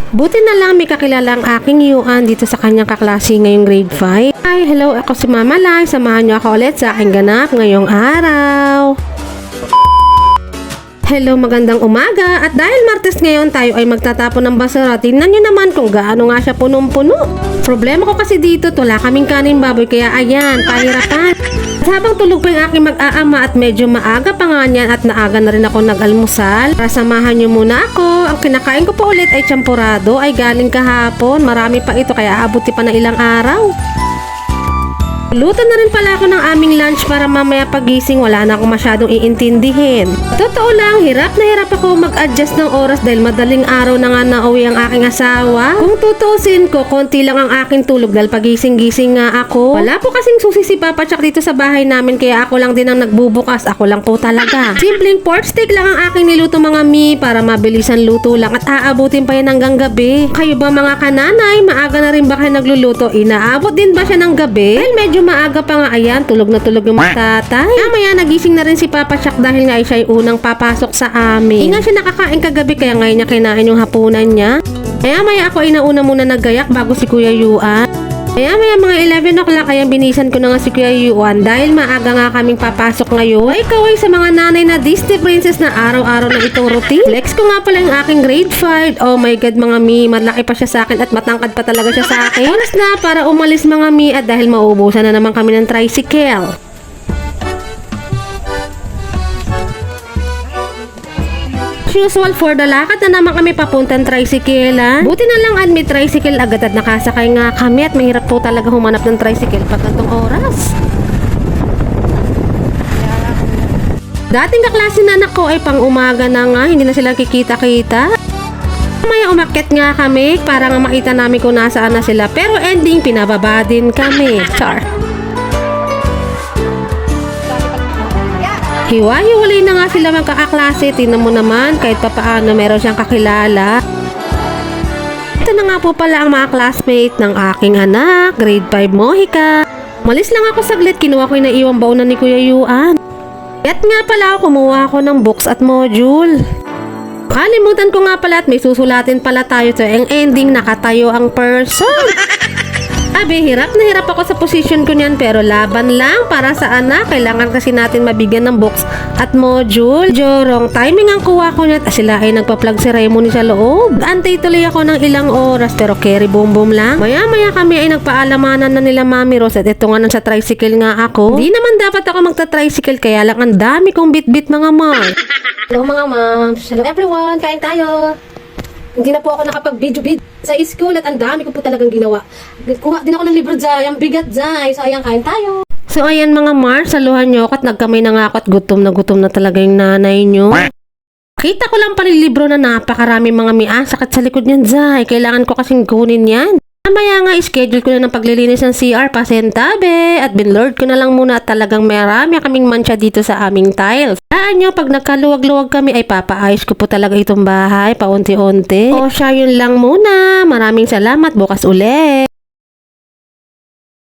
Buti na lang may kakilala ang aking yuan dito sa kanyang kaklase ngayong grade 5. Hi, hello, ako si Mama Lai. Samahan niyo ako ulit sa aking ganap ngayong araw. Hello, magandang umaga. At dahil Martes ngayon, tayo ay magtatapon ng basura. Tingnan nyo naman kung gaano nga siya punong-puno. Problema ko kasi dito, wala kaming kanin baboy, kaya ayan, pahirapan. At habang tulog pa yung aking mag-aama at medyo maaga pa nga niyan at naaga na rin ako nag-almusal, para samahan nyo muna ako. Ang kinakain ko pa ulit ay champurado, ay galing kahapon. Marami pa ito, kaya aabuti pa na ilang araw. Luto na rin pala ako ng aming lunch para mamaya pagising wala na akong masyadong iintindihin. Totoo lang, hirap na hirap ako mag-adjust ng oras dahil madaling araw na nga nauwi ang aking asawa. Kung tutusin ko, konti lang ang aking tulog dahil pagising-gising nga ako. Wala po kasing susi si Papa Chuck dito sa bahay namin kaya ako lang din ang nagbubukas. Ako lang po talaga. Simpleng pork steak lang ang aking niluto mga mi para mabilisan luto lang at aabutin pa yan hanggang gabi. Kayo ba mga kananay, maaga na rin ba kayo nagluluto? Inaabot din ba siya ng gabi? Dahil medyo maaga pa nga, ayan, tulog na tulog yung mga tatay. Maya nagising na rin si Papa Chuck dahil nga siya ay unang papasok sa amin. Nga siya nakakain kagabi kaya ngayon niya kinain yung hapunan niya. Maya ako ay nauna muna naggayak bago si Kuya Yuan. Maya mga 11 o'clock kaya binisan ko na nga si Kuya Yuan dahil maaga nga kaming papasok ngayon. Ay kaway sa mga nanay na Disney princess na araw-araw na itong routine. Flex ko nga pala yung aking grade 5. Oh my god mga mi, malaki pa siya sa akin at matangkad pa talaga siya sa akin. Oras na para umalis mga mi at dahil mauubusan na naman kami ng tricycle. Usual for the lakad na naman kami papuntang tricycle. Buti na lang admit tricycle agad at nakasakay nga kami at mahirap po talaga humanap ng tricycle pag gantong oras. Dating kaklase na anak ko ay pang umaga na nga, hindi na sila kikita-kita. Maya umakyat nga kami para nga makita namin kung nasaan na sila pero ending pinababa din kami. Char. Hiwa-hiwalay na nga sila magkakaklase. Tingnan mo naman kahit papaano meron siyang kakilala. Ito na nga po pala ang mga classmate ng aking anak, grade 5 Mohika. Malis lang ako saglit, kinuha ko yung naiwang baunan ni Kuya Yuan. At nga pala kumuha ako ng books at module. Kalimutan ko nga pala at may susulatin pala tayo to. Ang ending nakatayo ang person. Sabi, hirap na hirap ako sa position ko niyan pero laban lang para sa anak. Kailangan kasi natin mabigyan ng books at module. Jorong, timing ang kuha ko niya at sila ay nagpa-plug ceremony sa loob. Antay tuloy ako ng ilang oras pero carry boom boom lang. Maya-maya kami ay nagpaalamanan na nila Mami Rose at ito nga nang sa tricycle nga ako. Di naman dapat ako magta-tricycle kaya lang ang dami kong bit-bit mga mom. Hello mga moms. Hello everyone. Kain tayo. Hindi na po ako nakapag-video sa school at ang dami ko po talagang ginawa. Kuha din ako ng libro dyan, yung bigat dyan. So ayan, kain tayo. So ayan mga Mars, saluhan nyo ako at nagkamay na nga ako at gutom na talaga yung nanay nyo. Kita ko lang pala yung libro na napakarami mga sakit sa likod niyan dyan. Kailangan ko kasing kunin yan. Mamaya nga, schedule ko na ng paglilinis ng CR pasentabe at binlord ko na lang muna at talagang marami kaming mancha dito sa aming tiles. Saan nyo, pag nagkaluwag-luwag kami ay papaayos ko po talaga itong bahay paunti-unti. O siya yun lang muna. Maraming salamat, bukas ulit.